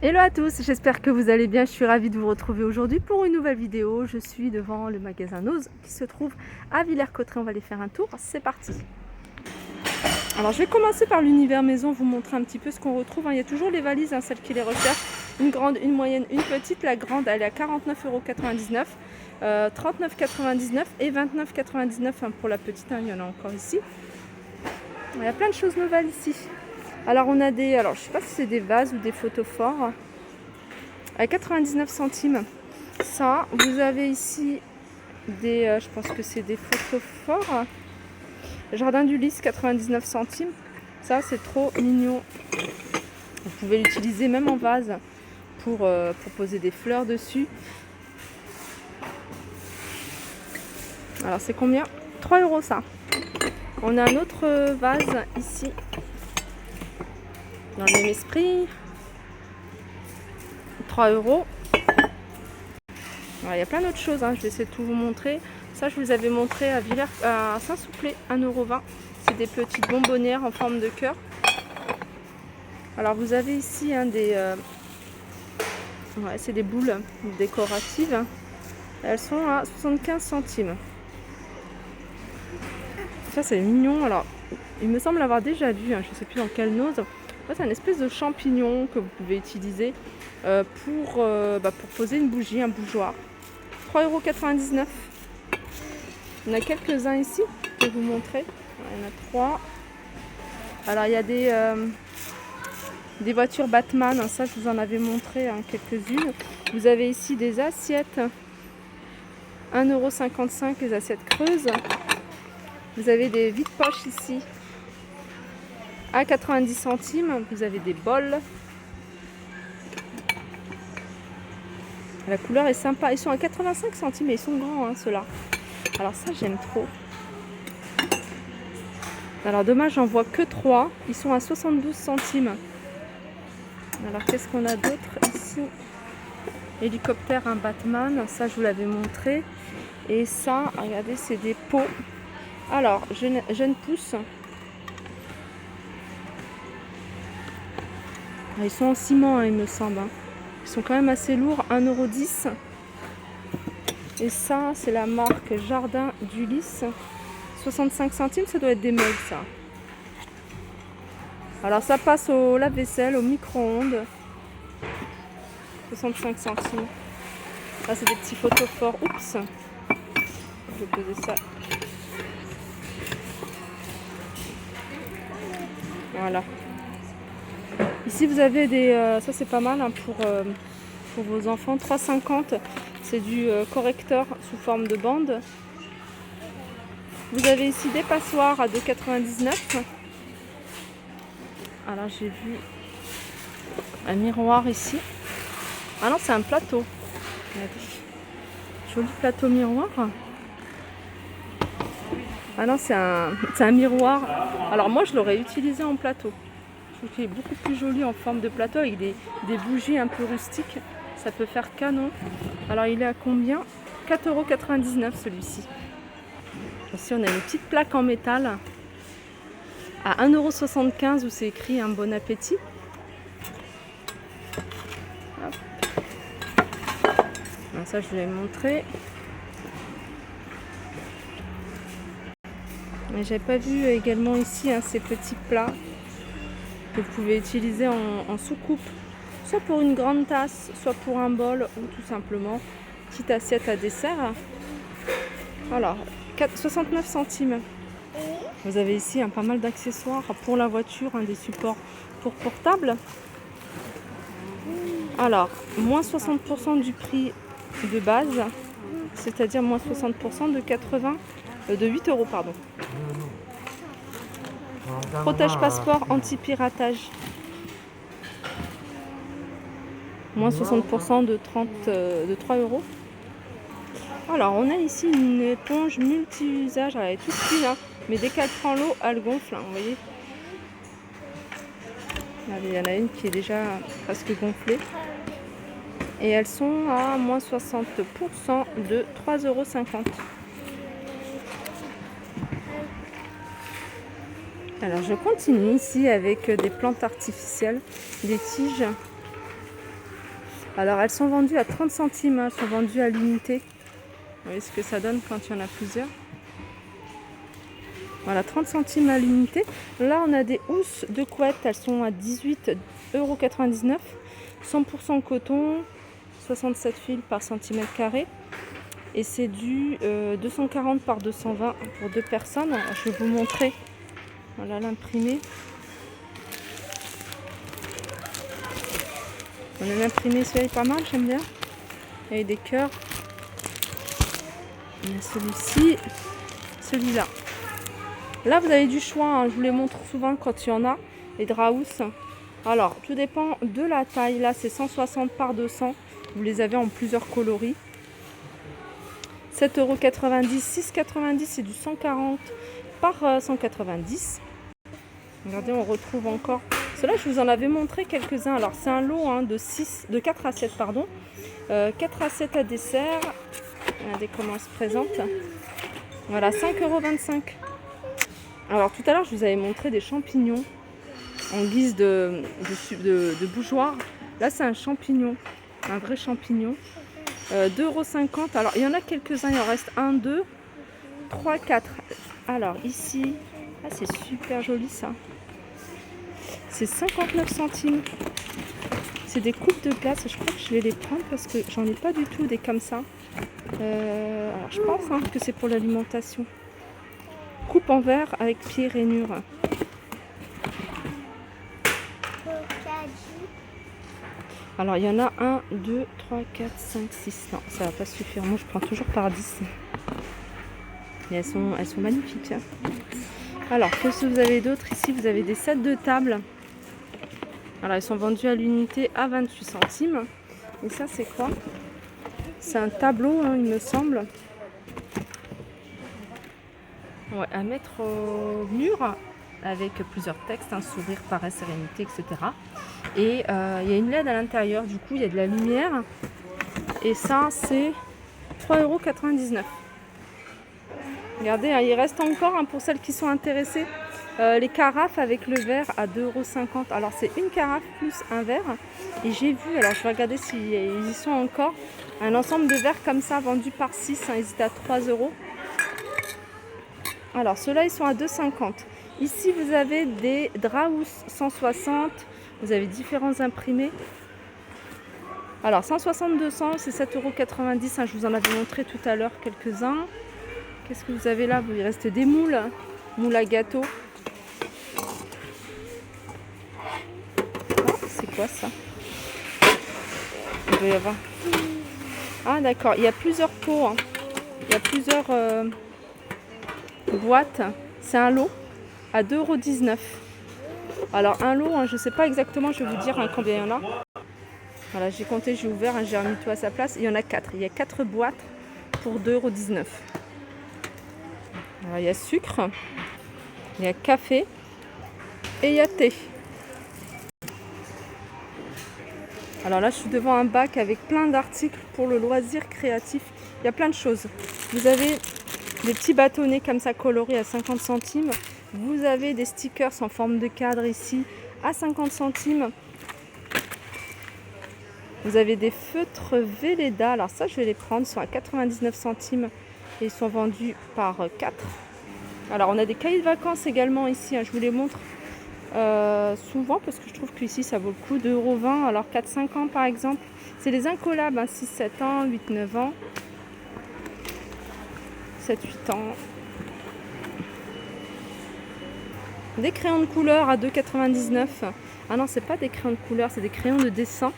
Hello à tous, j'espère que vous allez bien. Je suis ravie de vous retrouver aujourd'hui pour une nouvelle vidéo. Je suis devant le magasin Nose qui se trouve à Villers-Cotterêts. On va aller faire un tour, c'est parti. Alors je vais commencer par l'univers maison, vous montrer un petit peu ce qu'on retrouve. Il y a toujours les valises, celles qui les recherchent. Une grande, une moyenne, une petite. La grande elle est à 49,99 €, 39,99 € et 29,99 € pour la petite. Il y en a encore ici. Il y a plein de choses nouvelles ici. Alors on a des, je sais pas si c'est des vases ou des photophores à 99 centimes. Ça, vous avez ici des, je pense que c'est des photophores. Jardin du Lys, 99 centimes. Ça, c'est trop mignon. Vous pouvez l'utiliser même en vase pour poser des fleurs dessus. Alors, c'est combien? 3 € ça. On a un autre vase ici, dans le même esprit. 3 €. Alors, il y a plein d'autres choses, je vais essayer de tout vous montrer. Ça, je vous avais montré à Saint-Souplé, 1,20 €. C'est des petites bonbonnières en forme de cœur. Alors, vous avez ici c'est des boules décoratives. Elles sont à 75 centimes. Ça, c'est mignon. Alors, il me semble l'avoir déjà vu, je ne sais plus dans quelle Nose. C'est un espèce de champignon que vous pouvez utiliser pour poser une bougie, un bougeoir. 3,99 €. On a quelques-uns ici, je vais vous montrer. Il y en a 3. Alors il y a des voitures Batman, ça je vous en avais montré quelques-unes. Vous avez ici des assiettes, 1,55 € les assiettes creuses. Vous avez des vides-poches ici, à 90 centimes. Vous avez des bols. La couleur est sympa. Ils sont à 85 centimes mais ils sont grands ceux-là. Alors ça j'aime trop. Alors dommage, j'en vois que 3. Ils sont à 72 centimes. Alors qu'est-ce qu'on a d'autre ici? Hélicoptère, un Batman. Ça je vous l'avais montré. Et ça, regardez, c'est des pots. Alors, jeune pousse. Ils sont en ciment, il me semble. Ils sont quand même assez lourds. 1,10 €. Et ça, c'est la marque Jardin du Lys. 65 centimes, ça doit être des mugs, ça. Alors, ça passe au lave-vaisselle, au micro-ondes. 65 centimes. Là, c'est des petits photophores. Oups. Je vais poser ça. Voilà. Ici, vous avez des... ça, c'est pas mal pour vos enfants. 3,50 €. C'est du correcteur sous forme de bande. Vous avez ici des passoires à 2,99 €. Alors j'ai vu un miroir ici. Ah non, c'est un plateau. Joli plateau miroir. Ah non, c'est un miroir. Alors moi je l'aurais utilisé en plateau. Je trouve qu'il est beaucoup plus joli en forme de plateau avec des bougies un peu rustiques. Ça peut faire canon. Alors il est à combien? 4,99 € celui-ci. Ici on a une petite plaque en métal à 1,75 € où c'est écrit un bon appétit. Hop. Alors ça je vous l'ai montré. Mais j'avais pas vu également ici ces petits plats que vous pouvez utiliser en soucoupe, soit pour une grande tasse, soit pour un bol ou tout simplement petite assiette à dessert. Alors 69 centimes. Vous avez ici pas mal d'accessoires pour la voiture, des supports pour portable. Alors, moins 60% du prix de base, c'est-à-dire moins 60% de 8 € pardon. Protège passeport anti-piratage. Moins 60% de 3 €. Alors, on a ici une éponge multi-usage. Elle est toute fine, mais dès qu'elle prend l'eau, elle gonfle, vous voyez. Allez, il y en a une qui est déjà presque gonflée. Et elles sont à moins 60% de 3,50 €. Alors je continue ici avec des plantes artificielles, des tiges Alors elles sont vendues à 30 centimes, hein, elles sont vendues à l'unité. Vous voyez ce que ça donne quand il y en a plusieurs. Voilà, 30 centimes à l'unité. Là on a des housses de couette, elles sont à 18,99 €. 100% coton, 67 fils par centimètre carré. Et c'est du 240 par 220 pour 2 personnes. Alors, je vais vous montrer. Voilà l'imprimé. On a l'imprimé, celui-là est pas mal, j'aime bien. Il y a des cœurs. Il y a celui-ci, celui-là. Là, vous avez du choix, hein. Je vous les montre souvent quand il y en a. Les draps. Alors, tout dépend de la taille. Là, c'est 160 par 200. Vous les avez en plusieurs coloris. 7,90 €, 6,90 €, c'est du 140 par 190. Regardez, on retrouve encore. Cela, je vous en avais montré quelques-uns. Alors, c'est un lot hein, de 4 assiettes, pardon. 4 assiettes à dessert. Regardez comment elles se présentent. Voilà, 5,25 €. Alors, tout à l'heure, je vous avais montré des champignons en guise de bougeoir. Là, c'est un champignon, un vrai champignon. 2,50 €. Alors, il y en a quelques-uns, il en reste 1, 2, 3, 4. Alors, ici, ah, c'est super joli ça. C'est 59 centimes. C'est des coupes de glace. Je crois que je vais les prendre parce que j'en ai pas du tout des comme ça. Alors, je pense hein, que c'est pour l'alimentation. Coupe en verre avec pied rainure. Alors, il y en a 1, 2, 3, 4, 5, 6. Non, ça va pas suffire. Moi, je prends toujours par 10. Et elles sont magnifiques. Alors, qu'est-ce que vous avez d'autre ici? Vous avez des sets de table. Alors, ils sont vendus à l'unité à 28 centimes. Et ça, c'est quoi? C'est un tableau, hein, il me semble. Ouais, à mettre au mur avec plusieurs textes, hein, sourire, paresse, sérénité, etc. Et il y a une LED à l'intérieur, du coup il y a de la lumière. Et ça c'est 3,99 €. Regardez, hein, il reste encore hein, pour celles qui sont intéressées. Les carafes avec le verre à 2,50 €. Alors c'est une carafe plus un verre. Et j'ai vu, alors je vais regarder s'ils y sont encore, un ensemble de verres comme ça vendus par 6, hein, ils étaient à 3 €. Alors ceux-là ils sont à 2,50 €. Ici vous avez des draps 160, vous avez différents imprimés. Alors 160-200 c'est 7,90 €, hein, je vous en avais montré tout à l'heure quelques-uns. Qu'est-ce que vous avez là? Il reste des moules, hein, moules à gâteau. Oh, c'est quoi ça? Il doit y avoir. Ah d'accord, il y a plusieurs pots, hein. Il y a plusieurs boîtes. C'est un lot à 2,19 €. Alors un lot, hein, je ne sais pas exactement, je vais vous dire hein, combien il y en a. Voilà, j'ai compté, j'ai ouvert, hein, j'ai remis tout à sa place. Il y en a 4. Il y a 4 boîtes pour 2,19 €. Alors, il y a sucre, il y a café et il y a thé. Alors là, je suis devant un bac avec plein d'articles pour le loisir créatif. Il y a plein de choses. Vous avez des petits bâtonnets comme ça colorés à 50 centimes. Vous avez des stickers en forme de cadre ici à 50 centimes. Vous avez des feutres Velleda. Alors ça, je vais les prendre. Ils sont à 99 centimes et ils sont vendus par 4. Alors on a des cahiers de vacances également ici. Hein, je vous les montre souvent parce que je trouve qu'ici ça vaut le coup. 2,20 €. Alors 4-5 ans par exemple. C'est les incollables. Hein, 6-7 ans, 8-9 ans. 7-8 ans. Des crayons de couleur à 2,99 €. Ah non, c'est pas des crayons de couleur, c'est des crayons de dessin.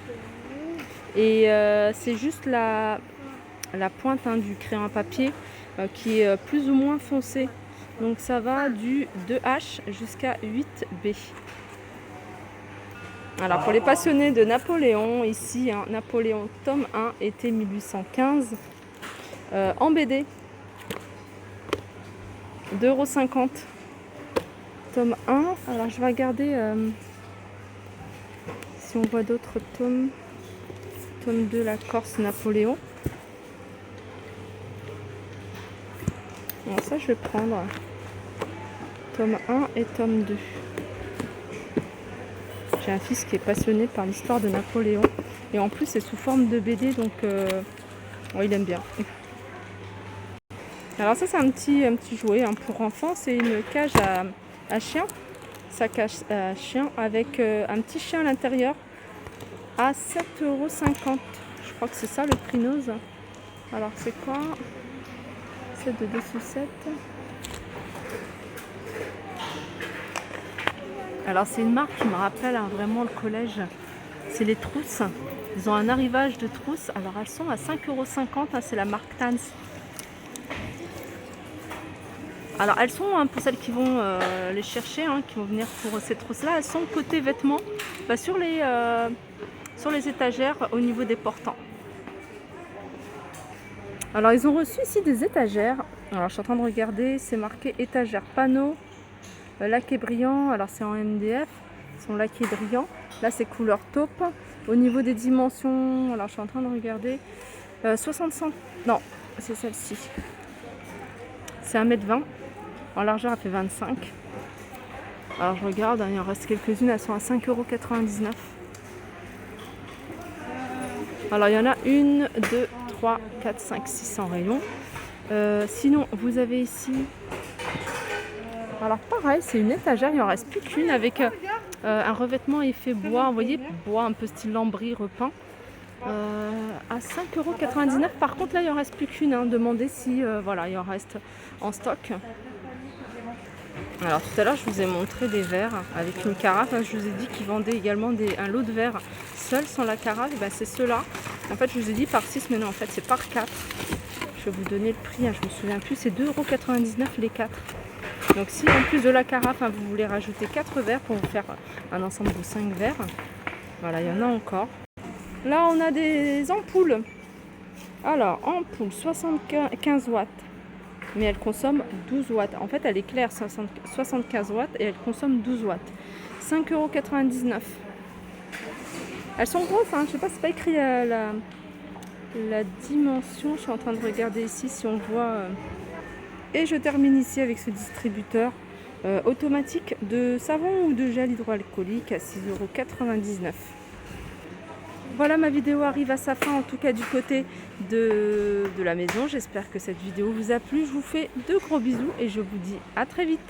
Et c'est juste la pointe hein, du crayon à papier qui est plus ou moins foncé. Donc ça va du 2H jusqu'à 8B. Alors pour les passionnés de Napoléon, ici, hein, Napoléon tome 1, été 1815, en BD. 2,50 €. Tome 1. Alors je vais regarder si on voit d'autres tomes. Tome 2, la Corse Napoléon. Bon, ça je vais prendre. Tome 1 et tome 2. J'ai un fils qui est passionné par l'histoire de Napoléon. Et en plus, c'est sous forme de BD, donc il aime bien. Alors ça, c'est un petit jouet hein, pour enfants. C'est une cage à chien. Sac à chien avec un petit chien à l'intérieur à 7,50 €. Je crois que c'est ça le prix Nose. Alors c'est quoi? 7 de 2 sucettes. Alors c'est une marque qui me rappelle hein, vraiment le collège. C'est les trousses. Ils ont un arrivage de trousses. Alors elles sont à 5,50 €. Hein, c'est la marque Tans. Alors elles sont, hein, pour celles qui vont les chercher, hein, qui vont venir pour ces trousses-là, elles sont côté vêtements sur les étagères au niveau des portants. Alors ils ont reçu ici des étagères. Alors je suis en train de regarder, c'est marqué étagère panneau, laqué brillant. Alors c'est en MDF, ils sont laqués brillants. Là c'est couleur taupe. Au niveau des dimensions, alors je suis en train de regarder, 60 cm. Non, c'est celle-ci. C'est 1,20 m. En largeur, elle fait 25. Alors je regarde, hein, il en reste quelques-unes, elles sont à 5,99 €. Alors il y en a 1, 2, 3, 4, 5, 6 en rayon. Sinon, vous avez ici... Alors pareil, c'est une étagère, il en reste plus qu'une avec un revêtement effet bois, vous voyez, bois un peu style lambris repeint. À 5,99 €. Par contre, là, il en reste plus qu'une. Hein. Demandez si voilà, il en reste en stock. Alors tout à l'heure, je vous ai montré des verres avec une carafe. Hein. Je vous ai dit qu'ils vendaient également un lot de verres seuls sans la carafe. Ben, c'est ceux-là. En fait, je vous ai dit par 6, mais non, en fait, c'est par 4. Je vais vous donner le prix. Hein. Je me souviens plus. C'est 2,99 € les 4. Donc si en plus de la carafe, hein, vous voulez rajouter 4 verres pour vous faire un ensemble de 5 verres, voilà, il y en a encore. Là, on a des ampoules. Alors, ampoule 75 watts. Mais elle consomme 12 watts. En fait, elle éclaire 75 watts et elle consomme 12 watts. 5,99 €. Elles sont grosses, hein. Je sais pas, c'est pas écrit la dimension. Je suis en train de regarder ici si on voit. Et je termine ici avec ce distributeur automatique de savon ou de gel hydroalcoolique à 6,99 €. Voilà, ma vidéo arrive à sa fin, en tout cas du côté de la maison. J'espère que cette vidéo vous a plu. Je vous fais de gros bisous et je vous dis à très vite.